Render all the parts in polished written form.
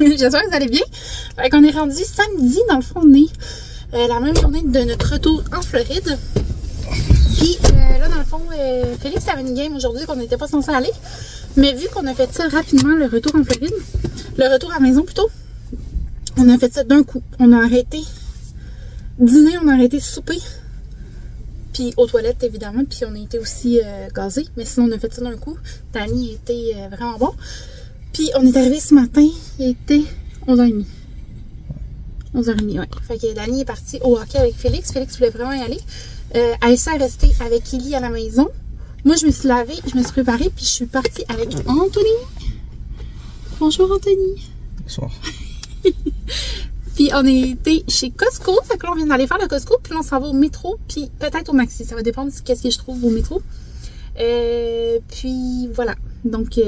J'espère que vous allez bien. Fait qu'on est rendu samedi, dans le fond, on est la même journée de notre retour en Floride. Puis là, dans le fond, Félix avait une game aujourd'hui qu'on n'était pas censé aller. Mais vu qu'on a fait ça rapidement, le retour en Floride, le retour à la maison plutôt, on a fait ça d'un coup. On a arrêté dîner, on a arrêté souper. Puis aux toilettes, évidemment. Puis on a été aussi gazés. Mais sinon, on a fait ça d'un coup. Danny était vraiment bon. Puis on est arrivé ce matin, il était 11h30. 11h30, ouais. Fait que Danny est parti au hockey avec Félix. Félix voulait vraiment y aller. Aïssa est restée avec Ellie à la maison. Moi, je me suis lavée, je me suis préparée, puis je suis partie avec Anthony. Bonjour Anthony. Bonsoir. Puis on était chez Costco. Fait que là, on vient d'aller faire le Costco, puis là, on s'en va au métro, puis peut-être au Maxi. Ça va dépendre de qu'est-ce que je trouve au métro. Puis voilà. Donc,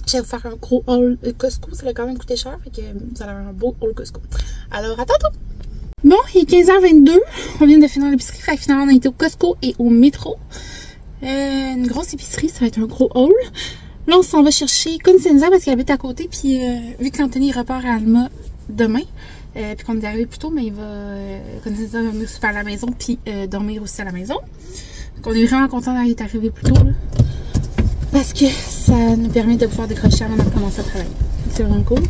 je vais vous faire un gros haul Costco. Ça va quand même coûter cher. Fait que vous allez avoir un beau haul Costco. Alors, à tantôt! Bon, il est 15h22. On vient de finir l'épicerie. Fait que finalement, on a été au Costco et au métro. Une grosse épicerie. Ça va être un gros haul. Là, on s'en va chercher Consenza parce qu'elle habite à côté. Puis, vu qu'Anthony repart à Alma demain, puis qu'on est arrivé plus tôt, mais il va Consenza va venir super à la maison. Puis, dormir aussi à la maison. Donc, on est vraiment content d'être arrivé plus tôt, là. Parce que ça nous permet de pouvoir décrocher avant de commencer à travailler. C'est vraiment cool.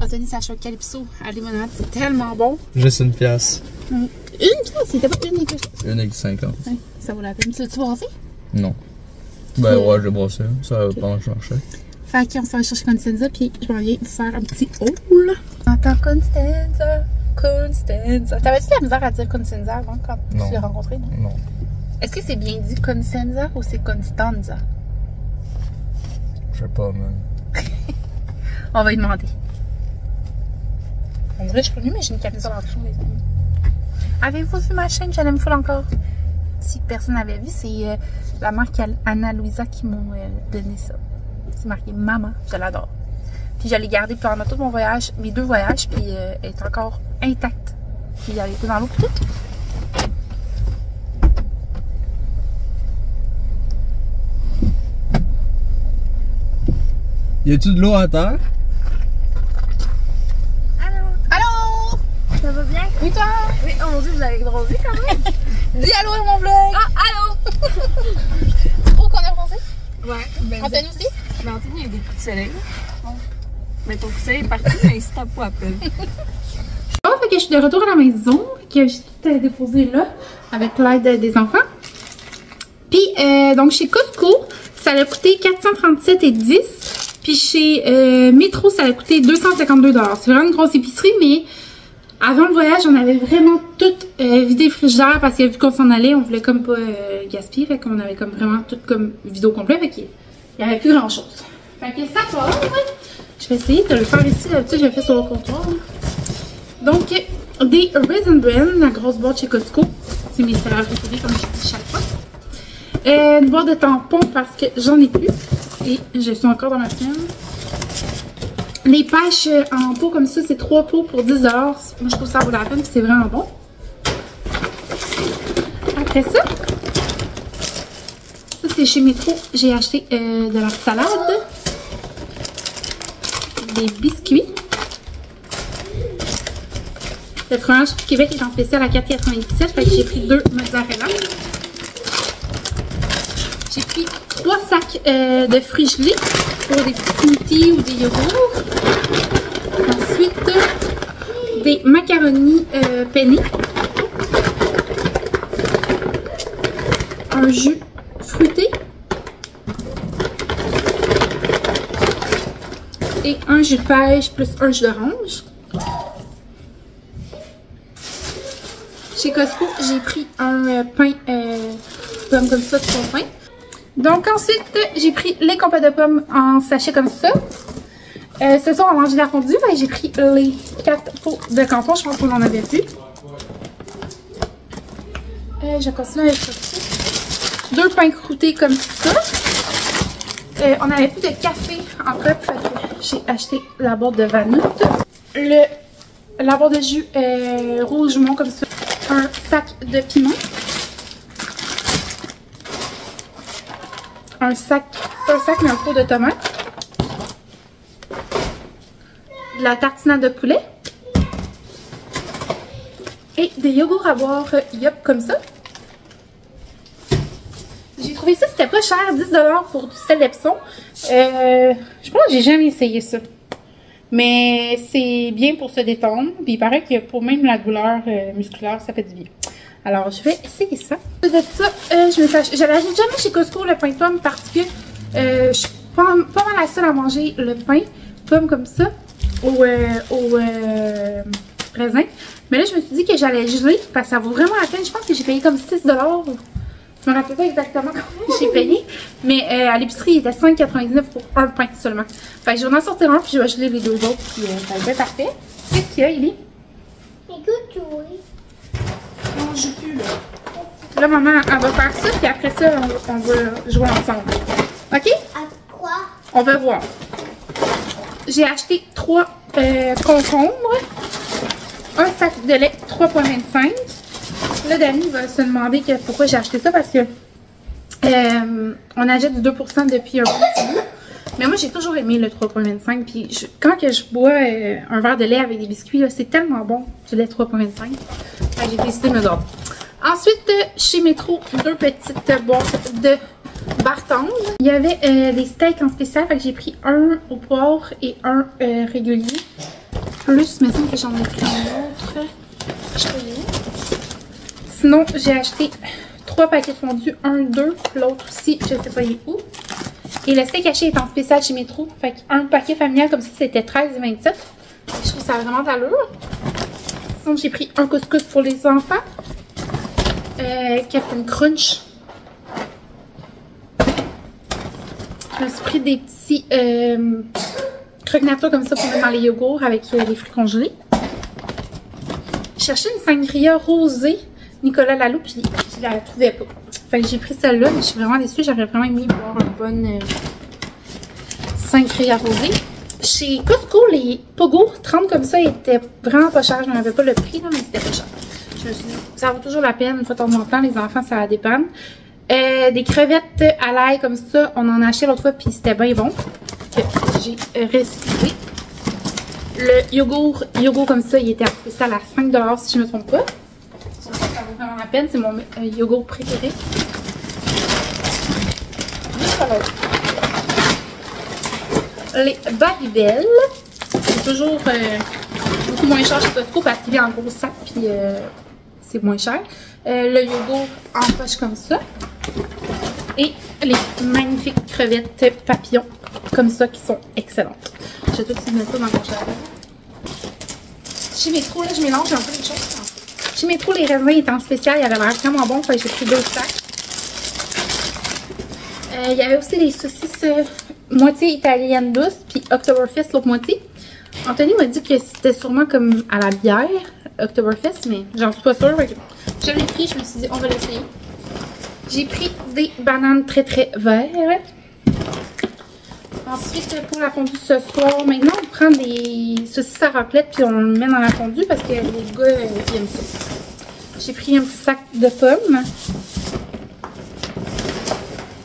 Anthony s'achète Calypso à limonade, c'est tellement bon. Juste une pièce. Une pièce, c'était pas une et quelque chose. Une avec 50. Ouais, ça vaut la peine. Tu l'as-tu brassé? Non. Ben ouais, je l'ai brassé. Ça va pas marcher. Fait qu'on s'en va chercher Constanza, puis je m'en viens vous faire un petit haul. Encore Constanza, Constanza. T'avais-tu de la misère à dire Constanza avant quand tu l'as rencontré? Non. Est-ce que c'est bien dit Constanza ou c'est Constanza? Je sais pas, man. On va lui demander. On dirait que je suis connue, mais j'ai une camisole en dessous, les amis. Avez-vous vu ma chaîne? Je l'aime full encore. Si personne n'avait vu, c'est la marque Anna Luisa qui m'a donné ça. C'est marqué Maman. Je l'adore. Puis je l'ai gardée pendant tout mon voyage, mes 2 voyages, puis elle est encore intacte. Puis elle était dans l'eau toute. Y a-tu de l'eau à terre? Allô? Allô? Ça va bien? Oui, toi? Oui, oh mon dieu, vous avez bronzé quand même! Dis allô à mon vlog! Ah, allô! Tu trouves qu'on est français? Ouais, ben. Anthony aussi? Mais Anthony, il y a des coups de soleil. Bon. Mais ton coup de soleil est parti, mais il se tape pas après. Bon, fait que je suis de retour à la maison, que j'ai tout déposé là, avec l'aide des enfants. Puis, donc chez Costco, ça a coûté 437,10. Puis chez Métro, ça a coûté 252 $. C'est vraiment une grosse épicerie, mais avant le voyage, on avait vraiment tout vidé le frigidaire parce que vu qu'on s'en allait, on voulait comme pas gaspiller. Fait qu'on avait comme vraiment tout comme vidé au complet. Fait qu'il n'y avait plus grand chose. Fait que ça part, ouais. Je vais essayer de le faire ici. D'habitude, je le fais sur le comptoir. Donc, des Raisin Bran, la grosse boîte chez Costco. C'est mes salaires préférés, comme je dis chaque fois. Une boîte de tampons parce que j'en ai plus. Et je suis encore dans ma semaine. Les pêches en pot comme ça, c'est 3 pots pour 10 $. Moi, je trouve ça vaut la peine, c'est vraiment bon. Après ça, c'est chez Métro. J'ai acheté de la salade, des biscuits. Le fromage du Québec est en spécial à 4,97 $. Fait que j'ai pris 2 mozzarella. J'ai pris 3 sacs de fruits gelés pour des petits smoothies ou des yogourts. Ensuite, des macaronis penne. Un jus fruité. Et un jus de pêche plus un jus d'orange. Chez Costco, j'ai pris un pain pomme comme ça, de son pain. Donc ensuite, j'ai pris les complets de pommes en sachet comme ça. Ce soir, on va manger de la fondue. J'ai pris les 4 pots de canton. Je pense qu'on en avait plus. Je continue avec ça. 2 pains croûtés comme ça. On n'avait plus de café en cup. Fait que j'ai acheté la boîte de vanille. La boîte de jus rougemont comme ça. Un sac de piment. Un sac mais un pot de tomates. De de la tartinade de poulet. Et des yogourts à boire Yup comme ça. J'ai trouvé ça, c'était pas cher, 10$ pour du sel Epsom. Je pense que j'ai jamais essayé ça. Mais c'est bien pour se détendre. Puis il paraît que pour même la douleur musculaire, ça fait du bien. Alors je vais essayer ça. De ça, j'allais jamais chez Costco le pain de pomme parce que je suis pas mal la seule à manger le pain pomme comme ça au raisin. Mais là je me suis dit que j'allais geler parce que ça vaut vraiment la peine. Je pense que j'ai payé comme 6$. Je me rappelle pas exactement combien j'ai payé. Mais à l'épicerie, il était 5,99$ pour un pain seulement. Fait que je vais en sortir un puis je vais geler les deux autres. Puis ça va être parfait. Qu'est-ce qu'il y a, Ellie? Écoute, oui. Non, je joue plus là. Là, maman, elle va faire ça. Puis après ça, on va jouer ensemble. OK? À quoi? On va voir. J'ai acheté 3 concombres. Un sac de lait 3,25$. Là, Dani va se demander pourquoi j'ai acheté ça parce que on achète du 2% depuis un petit bout. Mais moi, j'ai toujours aimé le 3,25$. Puis quand que je bois un verre de lait avec des biscuits, c'est tellement bon du lait 3,25$. J'ai décidé de me garder. Ensuite, chez Métro, 2 petites boîtes de Bartende. Il y avait des steaks en spécial. Fait que j'ai pris un au poivre et un régulier. Plus, il me semble que j'en ai pris un autre. Sinon, j'ai acheté 3 paquets de fondue. Un, 2. L'autre aussi, je sais pas il est où. Et le steak haché est en spécial chez Métro. Fait qu'un paquet familial comme ça, c'était 13,27$. Je trouve ça vraiment d'allure. Sinon, j'ai pris un couscous pour les enfants. Captain Crunch. Je me suis pris des petits croque-nature comme ça pour mettre dans les yogourts avec les fruits congelés. J'ai cherché une sangria rosée Nicolas Lalou, puis je la trouvais pas. Fait que j'ai pris celle-là, mais je suis vraiment déçue. J'aurais vraiment aimé boire une bonne sangria rosée. Chez Costco, les pogos 30 comme ça étaient vraiment pas chers. Je n'en avais pas le prix, là, mais c'était pas cher. Je me suis dit, ça vaut toujours la peine. Une fois de temps en temps, les enfants, ça dépanne. Des crevettes à l'ail comme ça, on en a acheté l'autre fois, puis c'était bien bon. J'ai recyclé. Le yogourt comme ça, il était à spécial à 5$ si je ne me trompe pas. Ça vaut vraiment la peine, c'est mon yogourt préféré. Les Babybel, c'est toujours beaucoup moins cher chez Costco parce qu'il est en gros sac, puis c'est moins cher. Le yogourt en poche comme ça. Et les magnifiques crevettes papillons comme ça qui sont excellentes. Je vais tout de suite mettre ça dans mon congélateur. Chez Métro, là, je mélange un peu les choses. Chez Métro, les raisins étaient en spécial. Il avait l'air vraiment bon. J'ai pris 2 sacs. Il y avait aussi des saucisses moitié italienne douce, puis Oktoberfest l'autre moitié. Anthony m'a dit que c'était sûrement comme à la bière, Oktoberfest, mais j'en suis pas sûre. Je l'ai pris, je me suis dit, on va l'essayer. J'ai pris des bananes très vertes. Ensuite, pour la fondue ce soir, maintenant, on prend des saucisses à raclette puis on le met dans la fondue parce que les gars, ils aiment ça. J'ai pris un petit sac de pommes.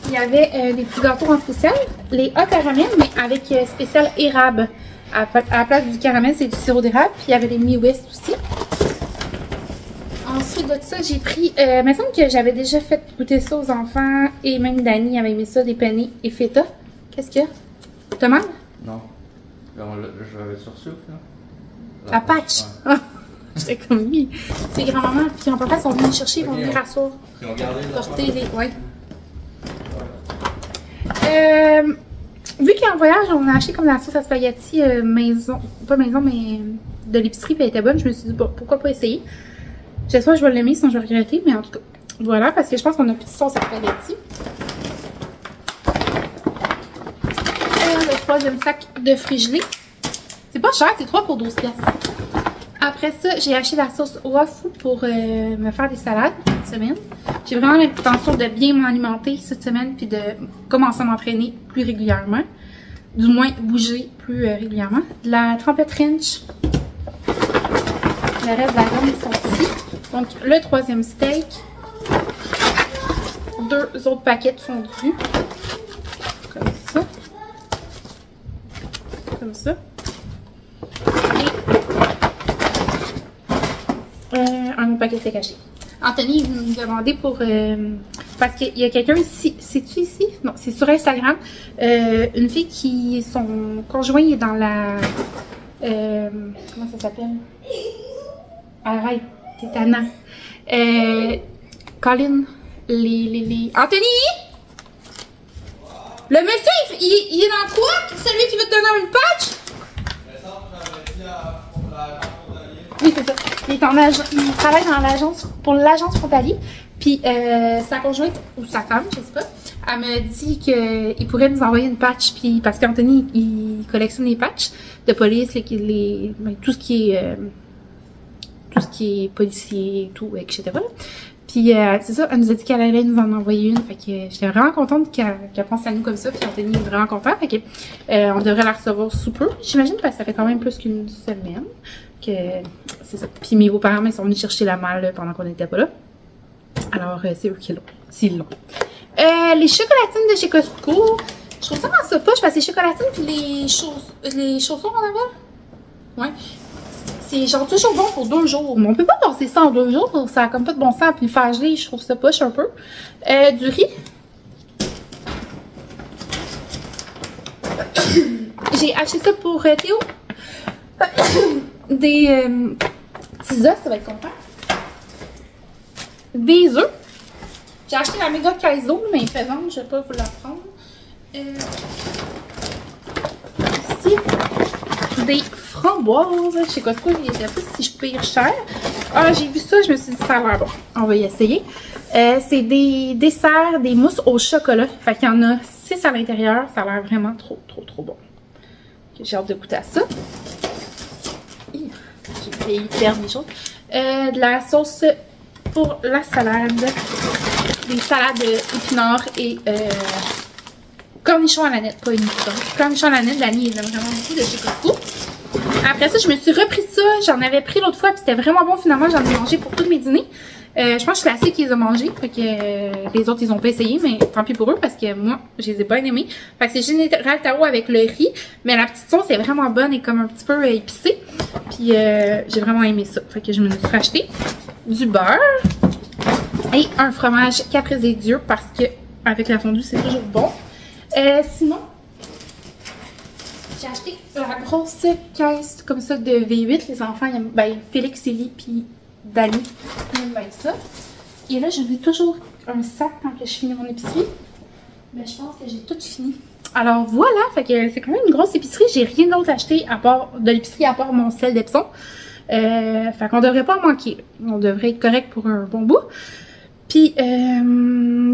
Il y avait des petits gâteaux en spécial. Les hauts caramel, mais avec spécial érable. À la place du caramel, c'est du sirop d'érable. Puis il y avait des mi-west aussi. Ensuite de ça, j'ai pris... il me semble que j'avais déjà fait goûter ça aux enfants. Et même Dani avait aimé ça, des penne et feta. Qu'est-ce qu'il y a? T'as mal? Non. J'avais sursu, là. À patch? Ouais. J'étais comme oui. C'est grand-maman. Puis en papa, ils sont venus chercher, ils vont venir à soir. Ils ont gardé porter les... Ouais. Vu qu'en voyage, on a acheté comme la sauce à spaghetti maison. Pas maison, mais de l'épicerie, puis elle était bonne. Je me suis dit, bon, pourquoi pas essayer? J'espère que je vais l'aimer, sinon je vais regretter. Mais en tout cas, voilà, parce que je pense qu'on a plus de sauce à spaghetti. Le troisième sac de fruits gelés. C'est pas cher, c'est 3 pour 12$. Après ça, j'ai acheté la sauce waffle pour me faire des salades cette semaine. J'ai vraiment l'intention de bien m'alimenter cette semaine puis de commencer à m'entraîner plus régulièrement. Du moins, bouger plus régulièrement. De la trompette ranch. Le reste de la viande sont ici. Donc, le troisième steak. 2 autres paquets de fondue. Comme ça. Comme ça. pas que c'est caché. Anthony il me demandait pour... parce qu'il y a quelqu'un ici, c'est-tu ici? Non, c'est sur Instagram. Une fille qui, son conjoint est dans la... comment ça s'appelle? Arrête, t'es tannant. Colin, les... Anthony! Le monsieur, il est dans quoi? Celui qui veut te donner une patch? Oui, c'est ça. Il travaille dans l'agence, pour l'agence frontalier. Puis sa conjointe, ou sa femme, je sais pas, elle me dit qu'il pourrait nous envoyer une patch. Puis parce qu'Anthony, il collectionne les patchs de police, tout ce qui est policier, tout, etc. Puis c'est ça, elle nous a dit qu'elle allait nous en envoyer une. Fait que j'étais vraiment contente qu'elle pense à nous comme ça. Puis Anthony est vraiment content. Fait que on devrait la recevoir sous peu. J'imagine parce que ça fait quand même plus qu'une semaine. Que c'est ça. Puis mes beaux-parents ils sont venus chercher la malle pendant qu'on n'était pas là. Alors c'est eux qui l'ont. S'ils l'ont. Les chocolatines de chez Costco. Je trouve ça dans sa poche parce que les chocolatines puis les chaussons on avait. Ouais. C'est genre toujours bon pour 2 jours. Mais on peut pas passer ça en 2 jours. Ça a comme pas de bon sens. Puis le faire geler, je trouve ça poche un peu. Du riz. J'ai acheté ça pour Théo. Des petits œufs, ça va être content. Des œufs. J'ai acheté la méga Kaizo, mais faisant, je vais pas vous la prendre. Ici, des framboises. Je sais quoi, il était pas si pire cher. Ah, j'ai vu ça, je me suis dit ça a l'air bon. On va y essayer. C'est des desserts, des mousses au chocolat. Fait qu'il y en a 6 à l'intérieur. Ça a l'air vraiment trop bon. J'ai hâte de goûter à ça. J'ai failli perdre des choses. De la sauce pour la salade. Des salades épinards et cornichons à la nette. Pas une cornichons à la nette. Dani, il aime vraiment beaucoup de chez Costco. Après ça, je me suis repris ça. J'en avais pris l'autre fois. Puis c'était vraiment bon finalement. J'en ai mangé pour tous mes dîners. Je pense que c'est la seule qui les a mangés. Fait que les autres, ils ont pas essayé. Mais tant pis pour eux parce que moi, je les ai pas aimés. Fait que c'est Général Tao avec le riz. Mais la petite sauce est vraiment bonne et comme un petit peu épicée. Puis j'ai vraiment aimé ça. Fait que je me suis racheté du beurre. Et un fromage Caprice des Dieux parce que avec la fondue, c'est toujours bon. Sinon, j'ai acheté la grosse caisse comme ça de V8. Les enfants, ils aiment, ben, Félix, Célie, puis Dani, ils aiment bien ça. Et là, je mets toujours un sac quand je finis mon épicerie. Mais je pense que j'ai tout fini. Alors voilà, fait que c'est quand même une grosse épicerie. J'ai rien d'autre acheté à part de l'épicerie à part mon sel d'Epsom. Fait qu'on devrait pas en manquer. On devrait être correct pour un bon bout. Puis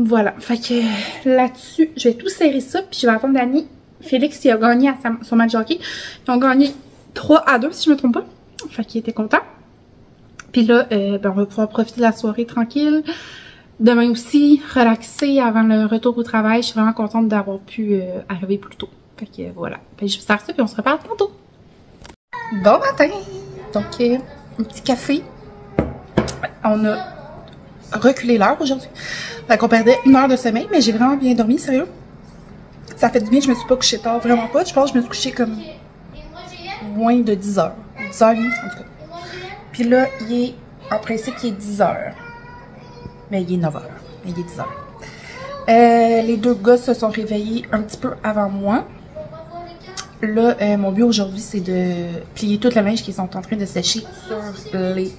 voilà, fait que là-dessus, je vais tout serrer ça, puis je vais attendre Dani. Félix, il a gagné à son match de hockey. Ils ont gagné 3-2, si je me trompe pas. Fait qu'il était content. Puis là, ben, on va pouvoir profiter de la soirée tranquille. Demain aussi, relaxer avant le retour au travail. Je suis vraiment contente d'avoir pu arriver plus tôt. Fait que voilà, fait que je vais faire ça, puis on se reparle tantôt. Bon matin! Donc, un petit café. On a reculé l'heure aujourd'hui. Fait qu'on perdait 1 heure de sommeil, mais j'ai vraiment bien dormi, sérieux. Ça fait du bien, je me suis pas couchée tard, vraiment pas. Je pense que je me suis couchée comme moins de 10 heures. 10h30 en tout cas. Puis là, il est, en principe, il est 10 heures. Mais il est 9 heures. Mais il est 10 heures. Les 2 gars se sont réveillés un petit peu avant moi. Là, mon but aujourd'hui, c'est de plier toute la linge qui sont en train de sécher sur les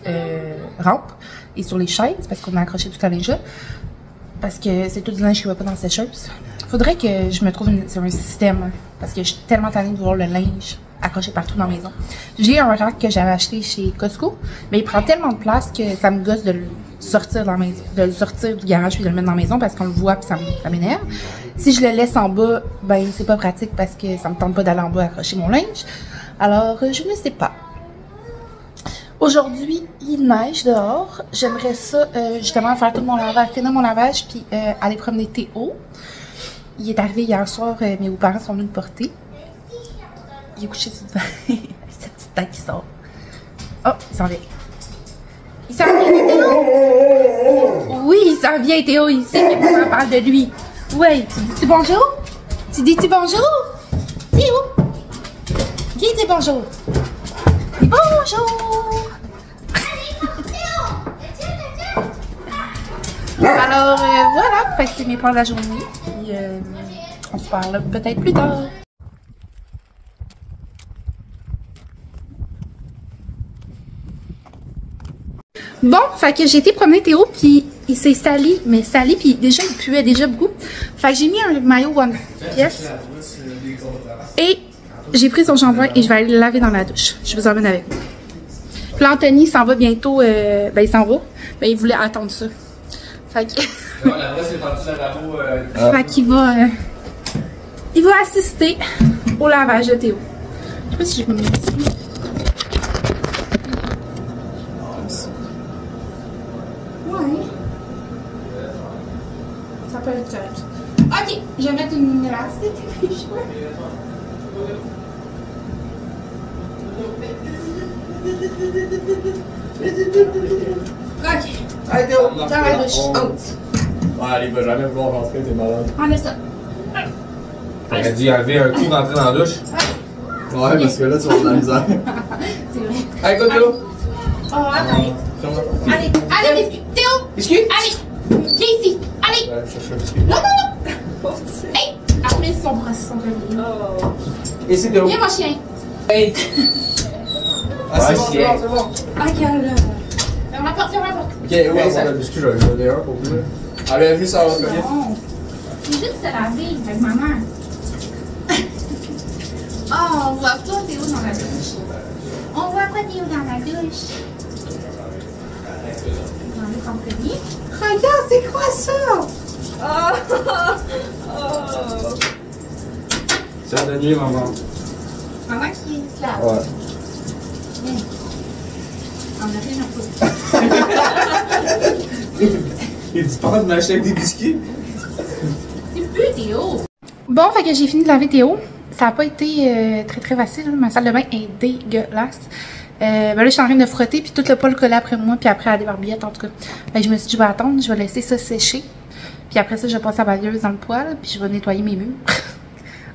rampes et sur les chaises, parce qu'on a accroché toute la linge là. Parce que c'est tout du linge qui va pas dans la sécheuse. Faudrait que je me trouve un système, parce que je suis tellement tannée de voir le linge accroché partout dans la maison. J'ai un rack que j'avais acheté chez Costco, mais il prend tellement de place que ça me gosse de le sortir dans la maison, de le sortir du garage puis de le mettre dans la maison parce qu'on le voit puis ça m'énerve. Si je le laisse en bas, ben c'est pas pratique parce que ça me tente pas d'aller en bas accrocher mon linge. Alors je ne sais pas. Aujourd'hui, il neige dehors. J'aimerais ça justement faire tout mon lavage, finir mon lavage puis aller promener Théo. Il est arrivé hier soir, mes beaux-parents sont venus le porter. Il est couché sur le avec sa petite tête qui sort. Oh, il s'en vient. Il s'en vient, Théo! Oui, il s'en vient, Théo, il sait que on parle de lui. Ouais, tu dis-tu bonjour? Tu dis-tu bonjour? Théo! Qui dit bonjour? Dis bonjour! Alors voilà, fait que c'est mes plans de la journée. Puis on se parle peut-être plus tard. Bon, fait que j'ai été promener Théo, puis il s'est sali, puis déjà il puait déjà beaucoup. Fait que j'ai mis un maillot One Piece et j'ai pris son shampoing et je vais aller le laver dans la douche. Je vous emmène avec moi. Puis là, Anthony s'en va bientôt, ben il s'en va, ben il voulait attendre ça. Fait que... fait qu'il va, il va assister au lavage de Théo. Je sais pas si je peux me mettre ici. Ça peut être correct. Ok, je vais mettre une élastique et puis je vais... Ok. Allez, Théo! Dans la douche. Ouais, il va jamais vouloir rentrer, t'es malade. Enlève ça. T'aurais dû enlever un coup rentrer dans la douche. Ouais, parce que là, tu vas avoir de la misère. C'est vrai. Allez, go, Théo! Oh, attends. Allez, allez, biscuit. Théo! Biscuit? Allez! Viens ici! Allez! Ouais, chercher un biscuit. Non, non, non! Hey! Après, son bras, son collier. Oh. Ici, Théo! Viens, mon chien! Hey! Ah, c'est bon, c'est bon, c'est bon! Ok, là. Ferme la porte, ferme la porte. Ok, ouais, on va le biscuit, je vais en donner un pour vous. Allez, juste à votre collier. C'est juste se laver avec ma mère. Oh, on voit pas Théo dans la douche. On voit pas Théo dans la douche. Dans le compagnie. Regarde, c'est quoi ça? Oh! C'est un denier, maman. Maman qui se lave. Ouais. On a rien à foutre. Il dit pas de m'acheter avec des biscuits? C'est plus Théo. Bon, fait que j'ai fini de laver Théo. Ça n'a pas été très facile. Ma salle de bain est dégueulasse. Ben là, je suis en train de frotter, puis tout le poil collé après moi, puis après à la débarbillette, en tout cas. Ben, je me suis dit, je vais attendre, je vais laisser ça sécher. Puis après ça, je vais passer la balayeuse dans le poêle, puis je vais nettoyer mes murs.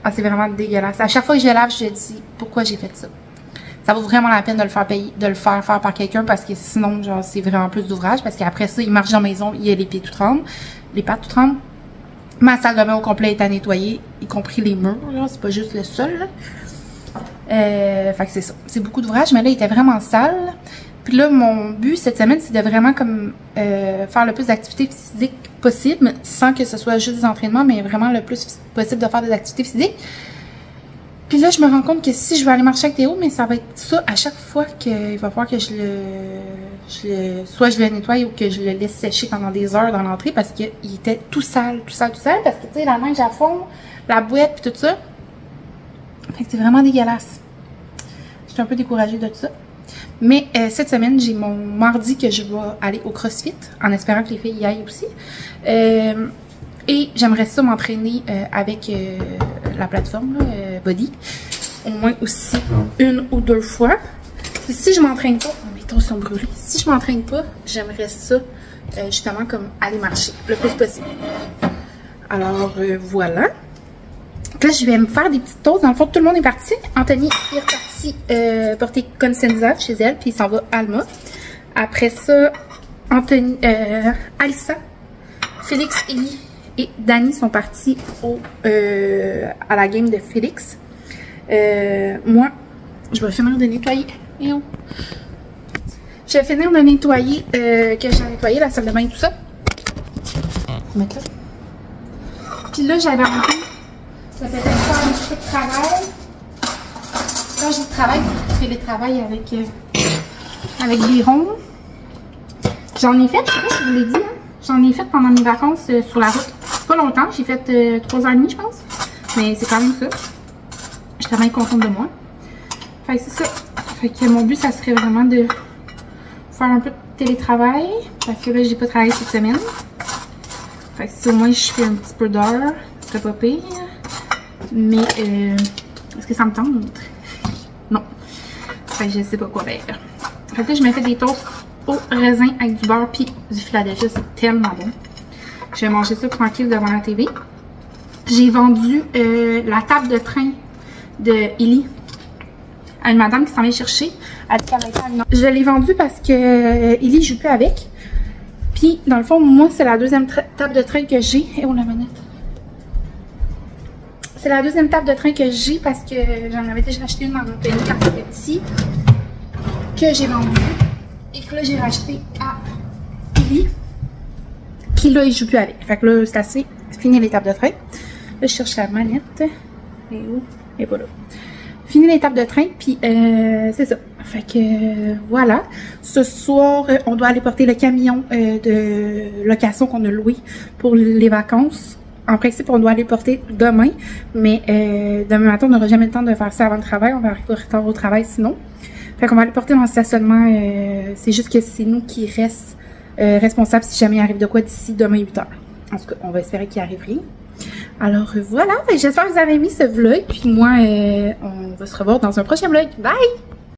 Ah, c'est vraiment dégueulasse. À chaque fois que je lave, je me dis, pourquoi j'ai fait ça? Ça vaut vraiment la peine de le faire payer, de le faire par quelqu'un, parce que sinon, genre, c'est vraiment plus d'ouvrage, parce qu'après ça, il marche dans la maison, il a les pieds tout tremblent, les pattes tout tremblent. Ma salle de bain au complet est à nettoyer, y compris les murs, là, c'est pas juste le sol, là. Fait que c'est ça. C'est beaucoup d'ouvrage, mais là, il était vraiment sale. Puis là, mon but cette semaine, c'est de vraiment comme faire le plus d'activités physiques possible, sans que ce soit juste des entraînements, mais vraiment le plus possible de faire des activités physiques. Puis là, je me rends compte que si je vais aller marcher avec Théo, mais ça va être ça à chaque fois qu'il va falloir que soit je le nettoie ou que je le laisse sécher pendant des heures dans l'entrée, parce qu'il était tout sale, parce que tu sais, la neige à fond, la bouette puis tout ça. Fait que c'est vraiment dégueulasse. Je suis un peu découragée de tout ça. Mais cette semaine, j'ai mon mardi que je vais aller au CrossFit, en espérant que les filles y aillent aussi. Et j'aimerais ça m'entraîner avec la plateforme là, Body, au moins aussi 1 ou 2 fois. Et si je m'entraîne pas, oh, mes tours sont brûlés. Si je m'entraîne pas, j'aimerais ça justement comme aller marcher le plus possible. Alors voilà. Là, je vais me faire des petites toasts. Dans le fond, tout le monde est parti. Anthony est reparti porter Consenza chez elle, puis il s'en va à Alma. Après ça, Anthony, Alissa, Félix, Ellie et Dani sont partis à la game de Félix. Moi, je vais finir de nettoyer. Je vais finir de nettoyer, que j'ai nettoyé la salle de bain et tout ça. Je vais mettre là. Puis là, j'avais envie de peut-être faire un petit peu de travail. Quand j'ai du travail, c'est du télétravail avec Biron. J'en ai fait, je sais pas si je vous l'ai dit, hein. J'en ai fait pendant mes vacances sur la route. Pas longtemps, j'ai fait 3h30 je pense. Mais c'est quand même ça. Je suis vraiment contente de moi. Fait que c'est ça. Fait que mon but, ça serait vraiment de faire un peu de télétravail. Parce que là, j'ai pas travaillé cette semaine. Fait que si au moins je fais un petit peu d'heures, ce serait pas pire. Mais est-ce que ça me tente? Non. Fait que je sais pas quoi faire. Fait que là, je me fais des toasts au raisin avec du beurre puis du Philadelphia. C'est tellement bon. Je vais manger ça tranquille devant la TV. J'ai vendu la table de train de Ellie à une madame qui s'en vient chercher. Elle dit qu'elle va être à une... Je l'ai vendue parce que Ellie joue plus avec. Puis, dans le fond, moi, c'est la deuxième table de train que j'ai. Et où la manette? C'est la deuxième table de train que j'ai parce que j'en avais déjà acheté une dans mon pays quand j'étais petit, que j'ai vendue et que là, j'ai racheté à Billy, qui là, il joue plus avec. Fait que là, c'est assez. Fini les tables de train. Là, je cherche la manette. Et où? Et voilà. Fini l'étape de train, puis c'est ça. Fait que voilà. Ce soir, on doit aller porter le camion de location qu'on a loué pour les vacances. En principe, on doit aller porter demain, mais demain matin, on n'aura jamais le temps de faire ça avant le travail. On va arriver en retard au travail sinon. Fait qu'on va aller porter dans le stationnement. C'est juste que c'est nous qui reste responsables si jamais il arrive de quoi d'ici demain 8h. En tout cas, on va espérer qu'il arrive rien. Alors voilà, j'espère que vous avez aimé ce vlog. Puis moi, on va se revoir dans un prochain vlog. Bye!